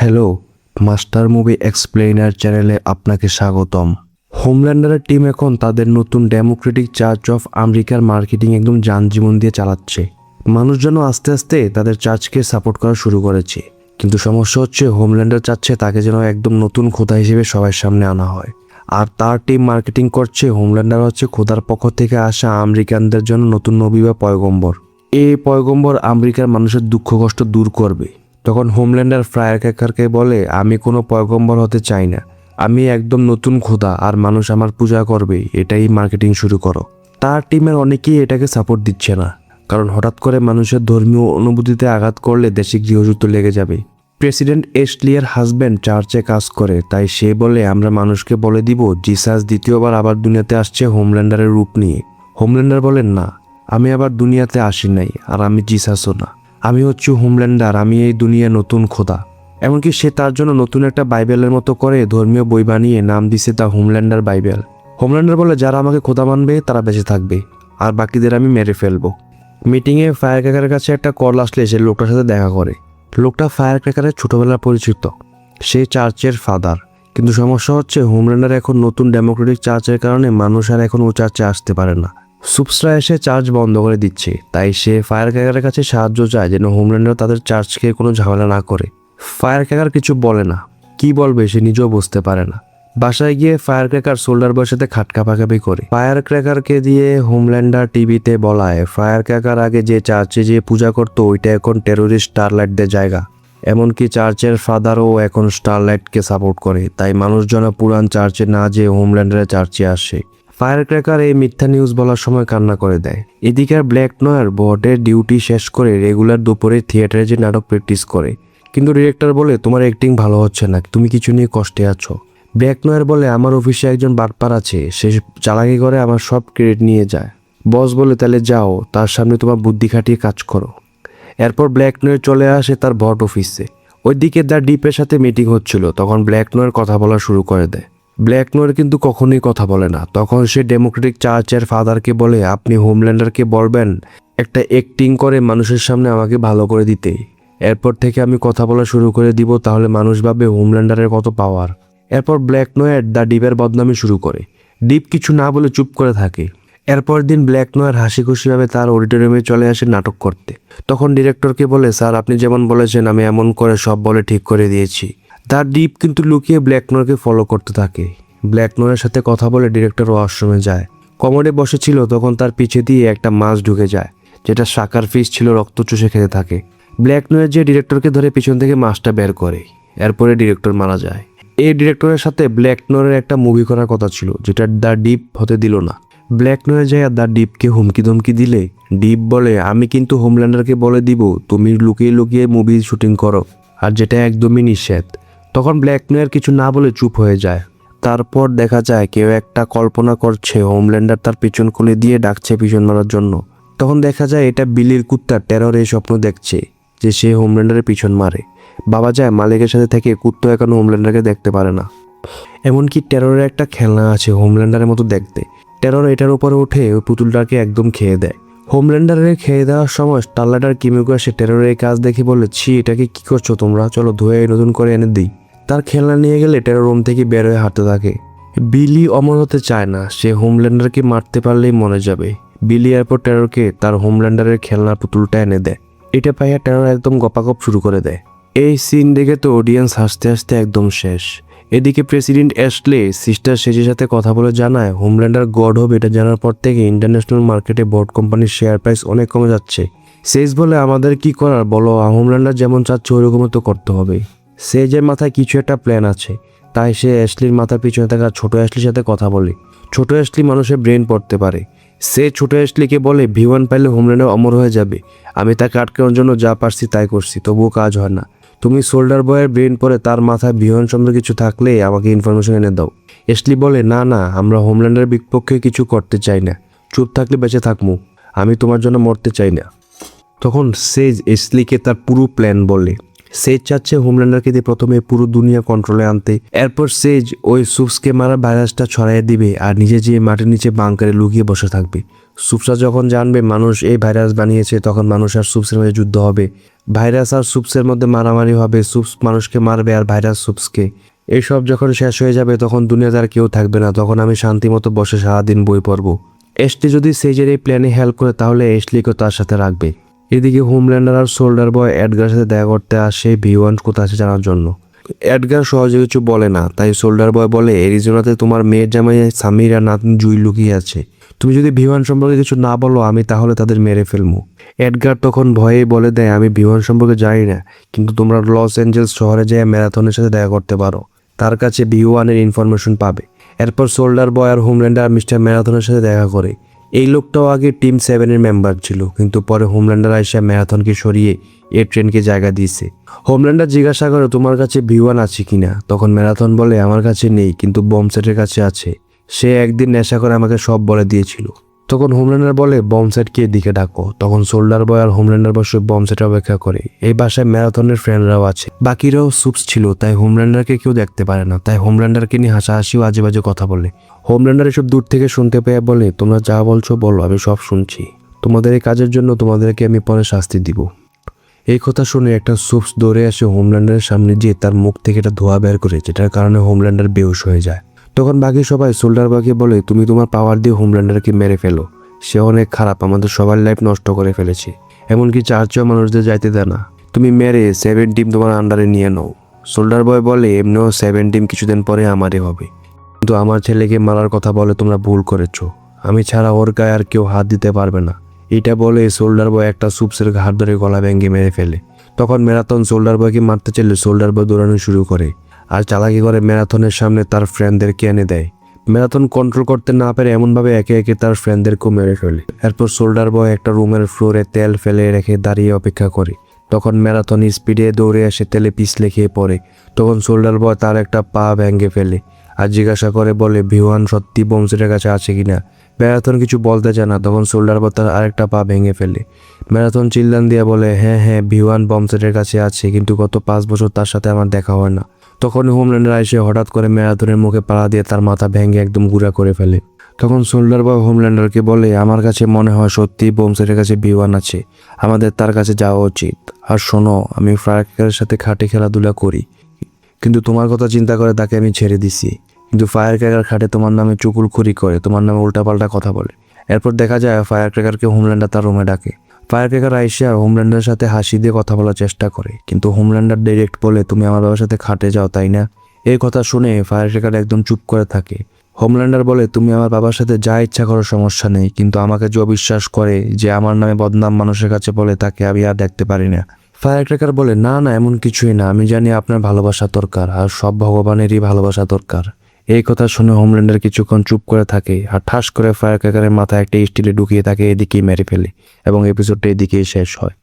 Hello, master movie explainer চ্যানেলে আপনাকে স্বাগতম। হোমল্যান্ডারের টিম এখন তাদের নতুন ডেমোক্রেটিক চার্চ অফ আমেরিকার মার্কেটিং একদম যানজীবন দিয়ে চালাচ্ছে। মানুষ যেন আস্তে আস্তে তাদের চার্চকে সাপোর্ট করা শুরু করেছে, কিন্তু সমস্যা হচ্ছে হোমল্যান্ডার চাচ্ছে তাকে যেন একদম নতুন খোদা হিসেবে সবার সামনে আনা হয়। আর তার টিম মার্কেটিং করছে হোমল্যান্ডার হচ্ছে খোদার পক্ষ থেকে আসা আমেরিকানদের জন্য নতুন নবী বা পয়গম্বর। এই পয়গম্বর আমেরিকার মানুষের দুঃখ কষ্ট দূর করবে। তখন হোমল্যান্ডার ফায়ারক্র্যাকারকে বলে, আমি কোনো পয়গম্বর হতে চাই না, আমি একদম নতুন খোদা আর মানুষ আমার পূজা করবে, এটাই মার্কেটিং শুরু করো। তার টিমের অনেকেই এটাকে সাপোর্ট দিচ্ছে না, কারণ হঠাৎ করে মানুষের ধর্মীয় অনুভূতিতে আঘাত করলে দেশে গৃহযুদ্ধ লেগে যাবে। প্রেসিডেন্ট এশলিয়ার হাজব্যান্ড চার্চে কাজ করে, তাই সে বলে আমরা মানুষকে বলে দিব জিসাস দ্বিতীয়বার আবার দুনিয়াতে আসছে হোমল্যান্ডারের রূপ নিয়ে। হোমল্যান্ডার বলেন না, আমি আবার দুনিয়াতে আসি নাই, আর আমি জিসাসও না, আমি হচ্ছি হোমল্যান্ডার, আমি এই দুনিয়া নতুন খোদা। এমনকি সে তার জন্য নতুন একটা বাইবেলের মতো করে ধর্মীয় বই বানিয়ে নাম দিছে দ্য হোমল্যান্ডার বাইবেল। হোমল্যান্ডার বলে যারা আমাকে খোদা মানবে তারা বেঁচে থাকবে, আর বাকিদের আমি মেরে ফেলবো। মিটিংয়ে ফায়ারক্র্যাকারের কাছে একটা কল আসলে সে লোকটার সাথে দেখা করে। লোকটা ফায়ারক্র্যাকারের ছোটবেলার পরিচিত, সে চার্চের ফাদার। কিন্তু সমস্যা হচ্ছে হোমল্যান্ডার এখন নতুন ডেমোক্রেটিক চার্চের কারণে মানুষ আর এখন ও চার্চে আসতে পারে না। সুপসরা এসে চার্চ বন্ধ করে দিচ্ছে, তাই সে ফায়ারক্র্যাকারের কাছে সাহায্য চায় যেন হোমল্যান্ডার তাদের চার্চকে কোনো ঝামেলা না করে। ফায়ারক্র্যাকার কিছু বলে না, কি বলবে সে নিজেও বুঝতে পারে না। বাসায় গিয়ে ফায়ারক্র্যাকার সোল্ডার বয়ের সাথে খাটকা পাকাপি করে। ফায়ারক্র্যাকারকে দিয়ে হোমল্যান্ডার টিভিতে বলায় ফায়ারক্র্যাকার আগে যে চার্চে যে পূজা করতো ওইটা এখন টেরোরিস্ট স্টারলাইটদের জায়গা। এমনকি চার্চের ফাদারও এখন স্টারলাইটকে সাপোর্ট করে, তাই মানুষজন পুরান চার্চে না যেয়ে হোমল্যান্ডারের চার্চে আসে। ফায়ারক্র্যাকার এই মিথ্যা নিউজ বলার সময় কান্না করে দেয়। এদিকে আর ব্ল্যাক নয়ার বোর্ডের ডিউটি শেষ করে রেগুলার দুপুরে থিয়েটারে যে নাটক প্র্যাকটিস করে, কিন্তু ডিরেক্টর বলে তোমার অ্যাক্টিং ভালো হচ্ছে না, তুমি কিছু নিয়ে কষ্টে আছো। ব্ল্যাক নয়ার বলে আমার অফিসে একজন বাটপার আছে, সে চালাকি করে আমার সব ক্রেডিট নিয়ে যায়। বস বলে তাহলে যাও, তার সামনে তোমার বুদ্ধি খাটিয়ে কাজ করো। এরপর ব্ল্যাক নয়ার চলে আসে তার বট অফিসে। ওইদিকে দ্য ডিপের সাথে মিটিং হচ্ছিল, তখন ব্ল্যাক নয়ার কথা বলা শুরু করে দেয়। ব্ল্যাক নয়ার কিন্তু কখনোই কথা বলে না। তখন সে ডেমোক্রেটিক চার্চের ফাদারকে বলে, আপনি হোমল্যান্ডারকে বলবেন একটা অ্যাক্টিং করে মানুষের সামনে আমাকে ভালো করে দিতে, এরপর থেকে আমি কথা বলা শুরু করে দিব, তাহলে মানুষ ভাববে হোমল্যান্ডারের কত পাওয়ার। এরপর ব্ল্যাক নয়ার দ্য ডিপের বদনামি শুরু করে। ডিপ কিছু না বলে চুপ করে থাকে। এরপর দিন ব্ল্যাক নয়ার হাসি খুশিভাবে তার অডিটোরিয়ামে চলে আসে নাটক করতে। তখন ডিরেক্টরকে বলে, স্যার আপনি যেমন বলেছেন আমি এমন করে সব বলে ঠিক করে দিয়েছি। তার ডিপ কিন্তু লুকিয়ে ব্ল্যাক নয়ারকে ফলো করতে থাকে। ব্ল্যাক নয়ারের সাথে কথা বলে ডিরেক্টর ওয়াশরুমে যায়। কমোডে বসেছিল, তখন তার পিছে দিয়ে একটা মাছ ঢুকে যায়, যেটা শাকার ফিশ ছিল, রক্ত চুষে খেতে থাকে। ব্ল্যাক নয়ার যে ডিরেক্টরকে ধরে পিছন থেকে মাছটা বের করে। এরপরে ডিরেক্টর মারা যায়। এই ডিরেক্টরের সাথে ব্ল্যাক নয়ারের একটা মুভি করার কথা ছিল, যেটা দ্য ডিপ হতে দিল না। ব্ল্যাক নয়ার যায় দ্য ডিপকে হুমকি ধমকি দিলে ডিপ বলে, আমি কিন্তু হোমল্যান্ডারকে বলে দিব তুমি লুকিয়ে লুকিয়ে মুভি শুটিং করো, আর যেটা একদমই নিষেধ। তখন ব্ল্যাক নয়ার কিছু না বলে চুপ হয়ে যায়। তারপর দেখা যায় কেউ একটা কল্পনা করছে হোমল্যান্ডার তার পিছন খুলে দিয়ে ডাকছে পিছন মারার জন্য। তখন দেখা যায় এটা বিলির কুত্তা টেরর এই স্বপ্ন দেখছে যে সে হোমল্যান্ডারের পিছন মারে। বাবা যায় মালিকের সাথে থেকে কুত্তা এখন হোমল্যান্ডারকে দেখতে পারে না। এমনকি টেররের একটা খেলনা আছে হোমল্যান্ডারের মতো দেখতে। টেরর এটার উপরে উঠে ওই পুতুলটাকে একদম খেয়ে দেয়। হোমল্যান্ডারের খেয়ে দেওয়ার সময় স্টারলাইট আর কিমিকো এসে টেররের এই কাজ দেখে বলে, ছি এটাকে কি করছো তোমরা, চলো ধুয়ে নতুন করে এনে দিই। তার খেলনা নিয়ে গেলে টেরর রুম থেকে বের হয়ে হাঁটতে থাকে। বিলি অমর হতে চায় না, সে হোমল্যান্ডারকে মারতে পারলেই মরে যাবে। বিলি এরপর টেররকে তার হোমল্যান্ডারের খেলনার পুতুলটা এনে দেয়। এটা পাইয়া টেরর একদম গপাগপ শুরু করে দেয়। এই সিন দেখে তো অডিয়েন্স হাসতে হাসতে একদম শেষ। এদিকে প্রেসিডেন্ট অ্যাশলে সিস্টার সেজের সাথে কথা বলে জানায় হোমল্যান্ডার গড হবে। এটা জানার পর থেকে ইন্টারন্যাশনাল মার্কেটে বোর্ড কোম্পানির শেয়ার প্রাইস অনেক কমে যাচ্ছে। সেজ বলে আমাদের কি করার বলো, হোমল্যান্ডার যেমন চাচ্ছে ওইরকম তো করতে হবে। সেজের মাথায় কিছু একটা প্ল্যান আছে, তাই সে অ্যাশলির মাথার পিছনে থাকা ছোট অ্যাশলির সাথে কথা বলে। ছোট অ্যাশলি মানুষের ব্রেন পড়তে পারে। সে ছোট অ্যাশলিকে বলে ভিওয়ান পাইলে হোমল্যান্ডার অমর হয়ে যাবে। আমি তাকে আটকানোর জন্য যা পারছি তাই করছি, তবুও কাজ হয় না। তুমি সোল্ডার বয়ের ব্রেন পরে তার মাথায় ভিওয়ান সম্বন্ধে কিছু থাকলে আমাকে ইনফরমেশন এনে দাও। অ্যাশলি বলে, না না, আমরা হোমল্যান্ডারের বিপক্ষে কিছু করতে চাই না, চুপ থাকলে বেঁচে থাকমু, আমি তোমার জন্য মরতে চাই না। তখন সেজ অ্যাশলিকে তার পুরো প্ল্যান বলে। সেজ চাচ্ছে হোমল্যান্ডারকে দিয়ে প্রথমে পুরো দুনিয়া কন্ট্রোলে আনতে। এরপর সেজ ওই সুপসকে মারা ভাইরাসটা ছড়াইয়ে দিবে আর নিজে যেয়ে মাটির নিচে বাংকারে লুকিয়ে বসে থাকবে। সুপসা যখন জানবে মানুষ এই ভাইরাস বানিয়েছে, তখন মানুষ আর সুপসের মাঝে যুদ্ধ হবে। ভাইরাস আর সুপসের মধ্যে মারামারি হবে, সুপস মানুষকে মারবে আর ভাইরাস সুপসকে। এইসব যখন শেষ হয়ে যাবে তখন দুনিয়াতে আর কেউ থাকবে না, তখন আমি শান্তিমতো বসে সারাদিন বই পড়বো। এশলি যদি সেজের এই প্ল্যানে হেল্প করে তাহলে এশলিকেও তার সাথে রাখবে। এদিকে হোমল্যান্ডার আর সোল্ডার বয় এডগারের সাথে দেখা করতে আসে ভিওয়ান কোথায় আছে জানার জন্য। এডগার সহজে কিছু বলে না, তাই সোল্ডার বয় বলে এরিজোনাতে তোমার মেয়ের জামাই সামির আর নাতনি জুই লুকিয়ে আছে। তুমি যদি ভিওয়ান সম্পর্কে কিছু না বলো আমি তাহলে তাদের মেরে ফেলবো। এডগার তখন ভয়ে বলে দেয় আমি ভিওয়ান সম্পর্কে জানি না, কিন্তু তোমরা লস অ্যাঞ্জেলস শহরে যেয়ে ম্যারাথনের সাথে দেখা করতে পারো, তার কাছে ভিওয়ানের ইনফরমেশন পাবে। এরপর সোল্ডার বয় আর হোমল্যান্ডার মিস্টার ম্যারাথনের সাথে দেখা করে। এই লোকটাও আগে টিম 7-এর মেম্বার ছিল, কিন্তু পরে হোমল্যান্ডার আইসা ম্যারাথনকে সরিয়ে এই ট্রেনকে জায়গা দিয়েছে। হোমল্যান্ডার জিজ্ঞাসা করে তোমার কাছে ভিওয়ান আছে কিনা, তখন ম্যারাথন বলে আমার কাছে নেই, কিন্তু বমসেটের কাছে আছে। সে একদিন নেশা করে আমাকে সব বলে দিয়েছিল। তখন হোমল্যান্ডার বলে বমসেটকে এদিকে ডাকো। তখন সোল্ডার বয় আর হোমল্যান্ডার বসে বমসেট অপেক্ষা করে। এই বাসায় ম্যারাথনের ফ্রেন্ডরাও আছে, বাকিরাও সুপস ছিল, তাই হোমল্যান্ডারকে কেউ দেখতে পারে না। তাই হোমল্যান্ডারকে নিয়ে হাসাহাসিও আজে বাজে কথা বলে। হোমল্যান্ডার এসব দূর থেকে শুনতে পেয়ে বলে তোমরা যা বলছো বলো, আমি সব শুনছি। তোমাদের এই কাজের জন্য তোমাদেরকে আমি পরে শাস্তি দিব। এই কথা শুনে একটা সুপস দৌড়ে আসে হোমল্যান্ডারের সামনে, গিয়ে তার মুখ থেকে একটা ধোঁয়া বের করে, যেটার কারণে হোমল্যান্ডার বেহুশ হয়ে যায়। তখন বাকি সবাই সোল্ডার বয়কে বলে তুমি তোমার পাওয়ার দিয়ে হোমল্যান্ডারকে মেরে ফেলো, সে অনেক খারাপ, আমাদের সবার লাইফ নষ্ট করে ফেলেছে, এমনকি চার্চেও মানুষদের যাইতে দেয় না। তুমি মেরে 7 টিম তোমার আন্ডারে নিয়ে নাও। সোল্ডার বয় বলে এমনিও 7 টিম কিছুদিন পরে আমারই হবে, কিন্তু আমার ছেলেকে মারার কথা বলে তোমরা ভুল করেছো, আমি ছাড়া ওর গায়ে আর কেউ হাত দিতে পারবে না। এটা বলে সোল্ডার বয় একটা সুপসের ঘাট ধরে গলা ভেঙে মেরে ফেলে। তখন ম্যারাথন সোল্ডার বয়কে মারতে চাইলে সোল্ডার বয় দৌড়ানো শুরু করে আর চালাকি করে ম্যারাথনের সামনে তার ফ্রেন্ডদেরকে এনে দেয়। ম্যারাথন কন্ট্রোল করতে না পেরে এমনভাবে একে একে তার ফ্রেন্ডদেরকেও মেরে ফেলে। এরপর সোল্ডার বয় একটা রুমের ফ্লোরে তেল ফেলে রেখে দাঁড়িয়ে অপেক্ষা করে। তখন ম্যারাথন স্পিডে দৌড়ে এসে তেলে পিছলে খেয়ে পড়ে। তখন সোল্ডার বয় তার একটা পা ভেঙে ফেলে আর জিজ্ঞাসা করে বলে ভিওয়ান সত্যি বমসেটের কাছে আছে কিনা। ম্যারাথন কিছু বলতে চায় না, তখন সোল্ডার বয় তার আরেকটা পা ভেঙে ফেলে। ম্যারাথন চিল্লান দিয়ে বলে হ্যাঁ হ্যাঁ ভিওয়ান বমসেটের কাছে আছে, কিন্তু গত 5 বছর তার সাথে আমার দেখা হয় না। তখন হোমল্যান্ডার এসে হঠাৎ করে ম্যারাথনের মুখে পাড়া দিয়ে তার মাথা ভেঙে একদম গুঁড়া করে ফেলে। তখন সোল্ডার বয় হোমল্যান্ডারকে বলে আমার কাছে মনে হয় সত্যি বমসেটের কাছে ভিওয়ান আছে, আমাদের তার কাছে যাওয়া উচিত। আর শোনো, আমি ফায়ারক্র্যাকারের সাথে খাটে খেলাধুলা করি, কিন্তু তোমার কথা চিন্তা করে তাকে আমি ছেড়ে দিছি, কিন্তু ফায়ারক্র্যাকার খাটে তোমার নামে চুকুলখুরি করে, তোমার নামে উল্টাপাল্টা কথা বলে। এরপর দেখা যায় ফায়ারক্র্যাকারকে হোমল্যান্ডার তার রুমে ডাকে। ফায়ারক্র্যাকার আইসা হোমল্যান্ডারের সাথে হাসি দিয়ে কথা বলার চেষ্টা করে, কিন্তু হোমল্যান্ডার ডাইরেক্ট বলে তুমি আমার বাবার সাথে খাটে যাও তাই না। এই কথা শুনে ফায়ারক্র্যাকার একদম চুপ করে থাকে। হোমল্যান্ডার বলে তুমি আমার বাবার সাথে যা ইচ্ছা করো সমস্যা নেই, কিন্তু আমাকে যে অবিশ্বাস করে, যে আমার নামে বদনাম মানুষের কাছে বলে, তাকে আমি আর দেখতে পারি না। ফায়ারক্র্যাকার বলে না না এমন কিছুই না, আমি জানি আপনার ভালোবাসা দরকার আর সব ভগবানেরই ভালোবাসা দরকার। এই কথা শুনে হোমল্যান্ডার কিছুক্ষণ চুপ করে থাকে আর ঠাস করে ফায়ারক্র্যাকারের মাথায় একটা স্টিলে ঢুকিয়ে তাকে এদিকেই মেরে ফেলে এবং এপিসোডটা এদিকেই শেষ হয়।